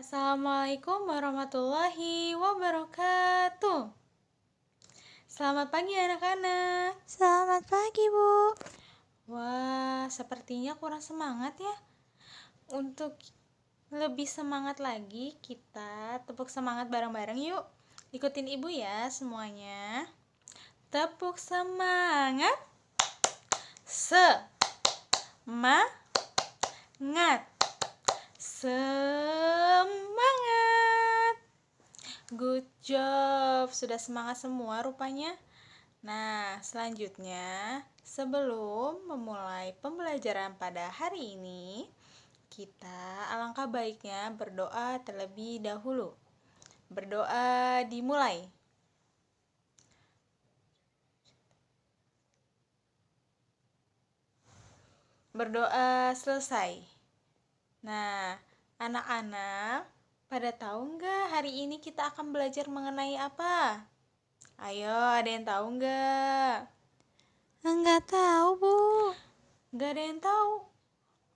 Assalamualaikum warahmatullahi wabarakatuh. Selamat pagi anak-anak. Selamat pagi, Bu. Wah, sepertinya kurang semangat ya. Untuk lebih semangat lagi, kita tepuk semangat bareng-bareng yuk. Ikutin ibu ya semuanya. Tepuk semangat. Semangat. Semangat. Good job. Sudah semangat semua rupanya. Nah, selanjutnya, sebelum memulai pembelajaran pada hari ini, kita alangkah baiknya berdoa terlebih dahulu. Berdoa dimulai. Berdoa selesai. Nah, anak-anak, pada tahu nggak hari ini kita akan belajar mengenai apa? Ayo, ada yang tahu nggak? Enggak tahu, Bu. Nggak ada yang tahu.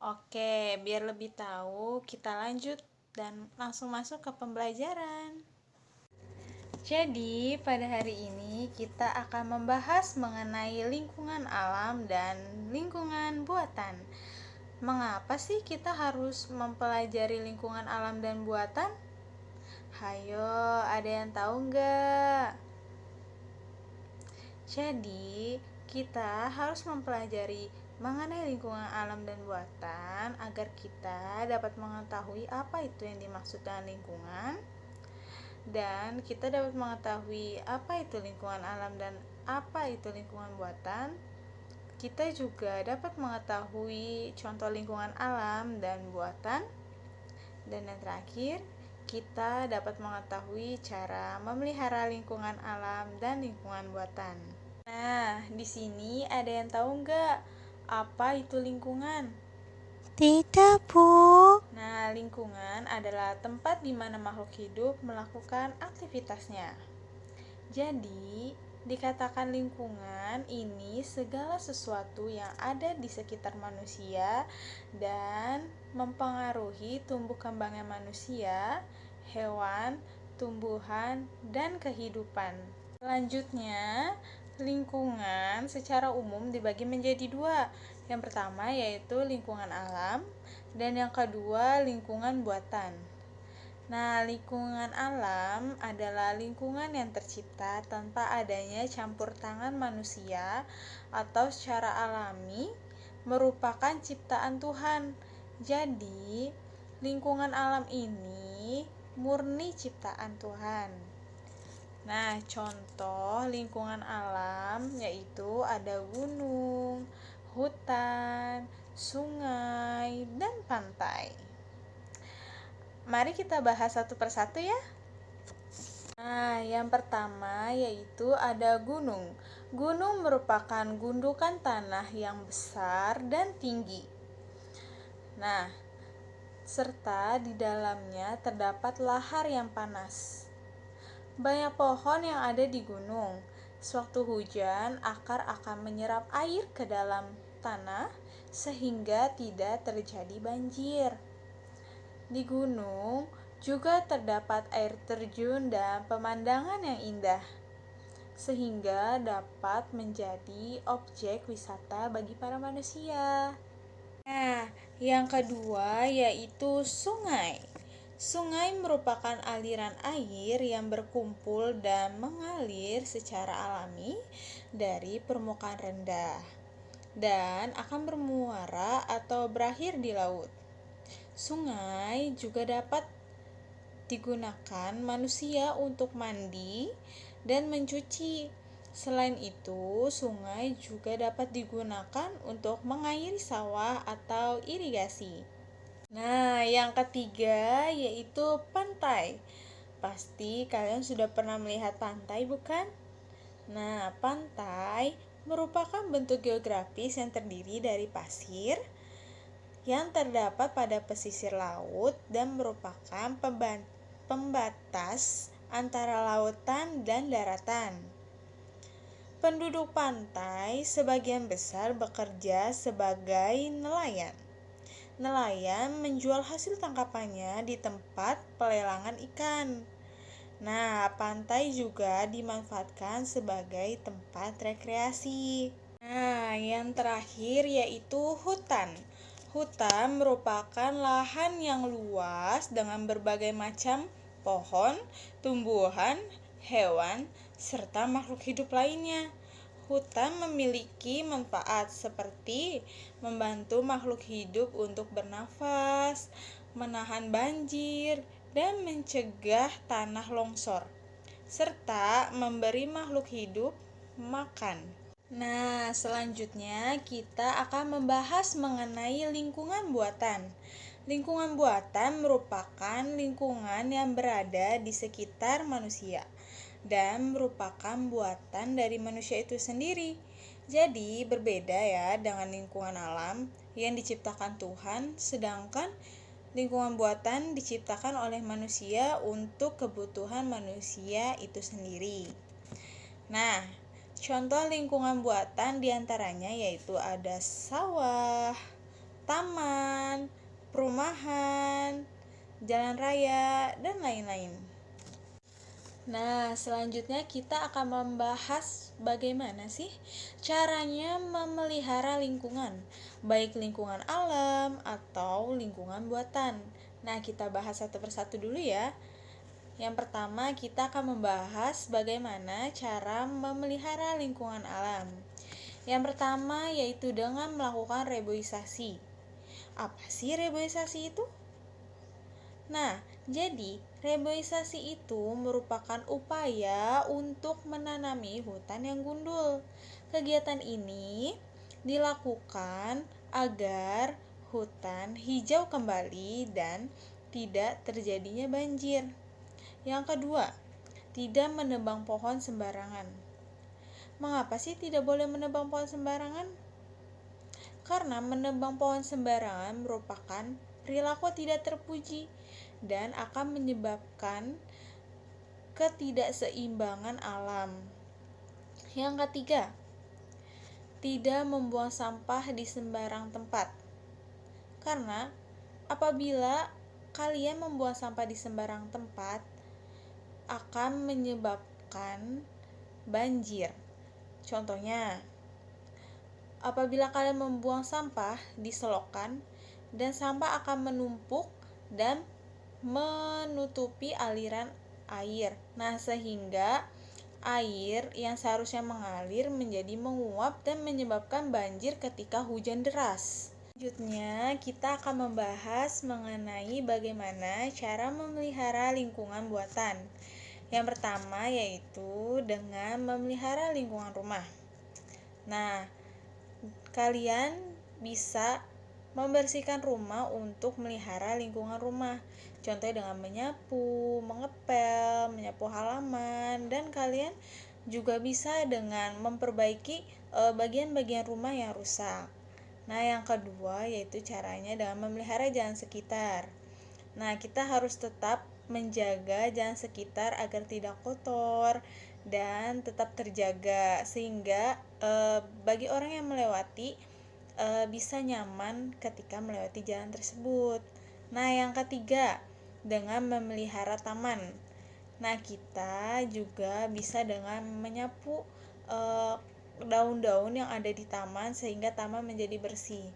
Oke, biar lebih tahu, kita lanjut dan langsung masuk ke pembelajaran. Jadi, pada hari ini kita akan membahas mengenai lingkungan alam dan lingkungan buatan. Mengapa sih kita harus mempelajari lingkungan alam dan buatan? Hayo, ada yang tahu nggak? Jadi, kita harus mempelajari mengenai lingkungan alam dan buatan agar kita dapat mengetahui apa itu yang dimaksud dengan lingkungan, dan kita dapat mengetahui apa itu lingkungan alam dan apa itu lingkungan buatan. Kita juga dapat mengetahui contoh lingkungan alam dan buatan, dan yang terakhir, kita dapat mengetahui cara memelihara lingkungan alam dan lingkungan buatan. Nah, di sini ada yang tahu nggak apa itu lingkungan? Tidak, Bu. Nah, lingkungan adalah tempat di mana makhluk hidup melakukan aktivitasnya. Jadi, dikatakan lingkungan ini segala sesuatu yang ada di sekitar manusia dan mempengaruhi tumbuh kembangnya manusia, hewan, tumbuhan, dan kehidupan. Selanjutnya, lingkungan secara umum dibagi menjadi dua. Yang pertama yaitu lingkungan alam, dan yang kedua lingkungan buatan. Nah, lingkungan alam adalah lingkungan yang tercipta tanpa adanya campur tangan manusia atau secara alami, merupakan ciptaan Tuhan. Jadi, lingkungan alam ini murni ciptaan Tuhan. Nah, contoh lingkungan alam yaitu ada gunung, hutan, sungai, dan pantai. Mari kita bahas satu persatu ya. Nah, yang pertama yaitu ada gunung. Gunung merupakan gundukan tanah yang besar dan tinggi. Nah, serta di dalamnya terdapat lahar yang panas. Banyak pohon yang ada di gunung. Sewaktu hujan, akar akan menyerap air ke dalam tanah sehingga tidak terjadi banjir. Di gunung juga terdapat air terjun dan pemandangan yang indah, sehingga dapat menjadi objek wisata bagi para manusia. Nah, yang kedua yaitu sungai. Sungai merupakan aliran air yang berkumpul dan mengalir secara alami dari permukaan rendah dan akan bermuara atau berakhir di laut. Sungai juga dapat digunakan manusia untuk mandi dan mencuci. Selain itu, sungai juga dapat digunakan untuk mengairi sawah atau irigasi. Nah, yang ketiga yaitu pantai. Pasti kalian sudah pernah melihat pantai, bukan? Nah, pantai merupakan bentuk geografis yang terdiri dari pasir yang terdapat pada pesisir laut dan merupakan pembatas antara lautan dan daratan. Penduduk pantai sebagian besar bekerja sebagai nelayan. nelayan menjual hasil tangkapannya di tempat pelelangan ikan. Nah, pantai juga dimanfaatkan sebagai tempat rekreasi. Nah, yang terakhir yaitu hutan. Hutan merupakan lahan yang luas dengan berbagai macam pohon, tumbuhan, hewan, serta makhluk hidup lainnya. Hutan memiliki manfaat seperti membantu makhluk hidup untuk bernafas, menahan banjir, dan mencegah tanah longsor, serta memberi makhluk hidup makan. Nah, selanjutnya kita akan membahas mengenai lingkungan buatan. Lingkungan buatan merupakan lingkungan yang berada di sekitar manusia dan merupakan buatan dari manusia itu sendiri. Jadi berbeda ya dengan lingkungan alam yang diciptakan Tuhan, sedangkan lingkungan buatan diciptakan oleh manusia untuk kebutuhan manusia itu sendiri. Nah, contoh lingkungan buatan diantaranya yaitu ada sawah, taman, perumahan, jalan raya, dan lain-lain. Nah, selanjutnya kita akan membahas bagaimana sih caranya memelihara lingkungan, baik lingkungan alam atau lingkungan buatan. Nah, kita bahas satu persatu dulu ya. Yang pertama, kita akan membahas bagaimana cara memelihara lingkungan alam. Yang pertama yaitu dengan melakukan reboisasi. Apa sih reboisasi itu? Nah, jadi reboisasi itu merupakan upaya untuk menanami hutan yang gundul. Kegiatan ini dilakukan agar hutan hijau kembali dan tidak terjadinya banjir. Yang kedua, tidak menebang pohon sembarangan. Mengapa sih tidak boleh menebang pohon sembarangan? Karena menebang pohon sembarangan merupakan perilaku tidak terpuji dan akan menyebabkan ketidakseimbangan alam. Yang ketiga, tidak membuang sampah di sembarang tempat. Karena apabila kalian membuang sampah di sembarang tempat akan menyebabkan banjir. Contohnya, apabila kalian membuang sampah di selokan dan sampah akan menumpuk dan menutupi aliran air. Nah, sehingga air yang seharusnya mengalir menjadi menguap dan menyebabkan banjir ketika hujan deras. Selanjutnya, kita akan membahas mengenai bagaimana cara memelihara lingkungan buatan. Yang pertama yaitu dengan memelihara lingkungan rumah. Nah, kalian bisa membersihkan rumah untuk melihara lingkungan rumah. Contohnya dengan menyapu, mengepel, menyapu halaman, dan kalian juga bisa dengan memperbaiki bagian-bagian rumah yang rusak. Nah, yang kedua yaitu caranya dengan memelihara jalan sekitar. Nah, kita harus tetap menjaga jalan sekitar agar tidak kotor dan tetap terjaga sehingga bagi orang yang melewati bisa nyaman ketika melewati jalan tersebut. Nah, yang ketiga, dengan memelihara taman. Nah, kita juga bisa dengan menyapu daun-daun yang ada di taman sehingga taman menjadi bersih.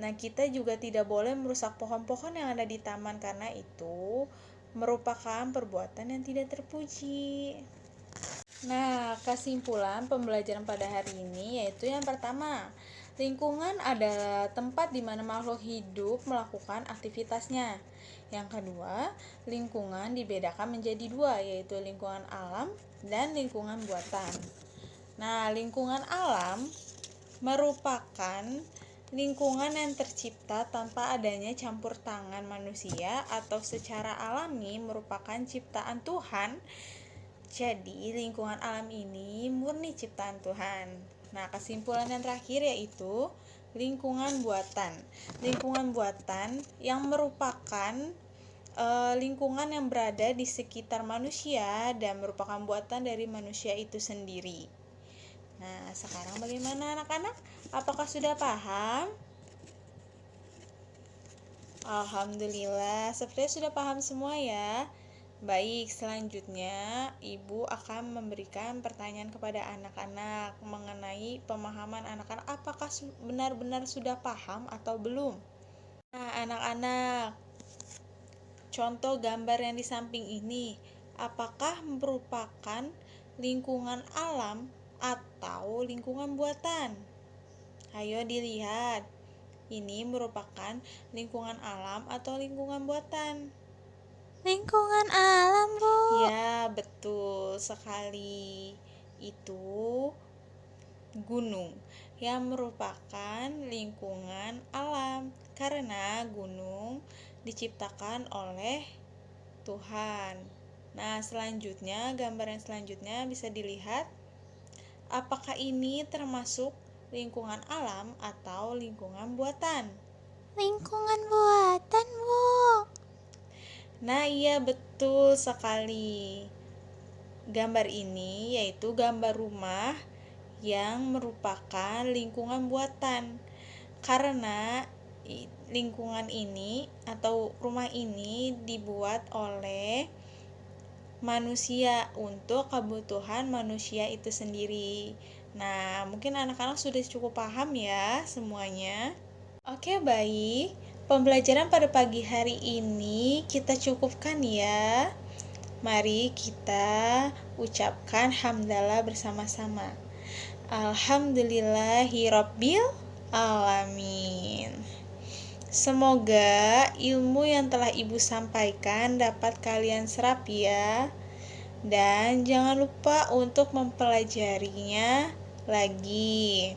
Nah, kita juga tidak boleh merusak pohon-pohon yang ada di taman karena itu merupakan perbuatan yang tidak terpuji. Nah, kesimpulan pembelajaran pada hari ini yaitu yang pertama, lingkungan adalah tempat di mana makhluk hidup melakukan aktivitasnya. Yang kedua, lingkungan dibedakan menjadi dua, yaitu lingkungan alam dan lingkungan buatan. Nah, lingkungan alam merupakan lingkungan yang tercipta tanpa adanya campur tangan manusia atau secara alami merupakan ciptaan Tuhan. Jadi, lingkungan alam ini murni ciptaan Tuhan. Nah, kesimpulan yang terakhir yaitu lingkungan buatan. Lingkungan buatan yang merupakan lingkungan yang berada di sekitar manusia dan merupakan buatan dari manusia itu sendiri. Nah, sekarang bagaimana anak-anak? Apakah sudah paham? Alhamdulillah, sepertinya sudah paham semua ya. Baik, selanjutnya Ibu akan memberikan pertanyaan kepada anak-anak mengenai pemahaman anak-anak apakah benar-benar sudah paham atau belum. Nah, anak-anak, contoh gambar yang di samping ini, apakah merupakan lingkungan alam atau lingkungan buatan? Ayo dilihat. Ini merupakan lingkungan alam atau lingkungan buatan? Lingkungan alam, Bu. Ya, betul sekali. Itu gunung yang merupakan lingkungan alam karena gunung diciptakan oleh Tuhan. Nah, selanjutnya gambar yang selanjutnya bisa dilihat. Apakah ini termasuk lingkungan alam atau lingkungan buatan? Lingkungan buatan, Bu. Nah, iya betul sekali. Gambar ini yaitu gambar rumah yang merupakan lingkungan buatan. Karena lingkungan ini atau rumah ini dibuat oleh manusia untuk kebutuhan manusia itu sendiri. Nah, mungkin anak-anak sudah cukup paham ya semuanya. Oke, baik. Pembelajaran pada pagi hari ini kita cukupkan ya. Mari kita ucapkan hamdalah bersama-sama. Alhamdulillahirabbil alamin. Semoga ilmu yang telah Ibu sampaikan dapat kalian serap ya. Dan jangan lupa untuk mempelajarinya lagi.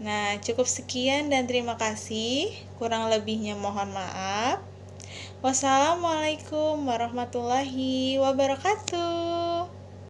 Nah, cukup sekian dan terima kasih. Kurang lebihnya mohon maaf. Wassalamualaikum warahmatullahi wabarakatuh.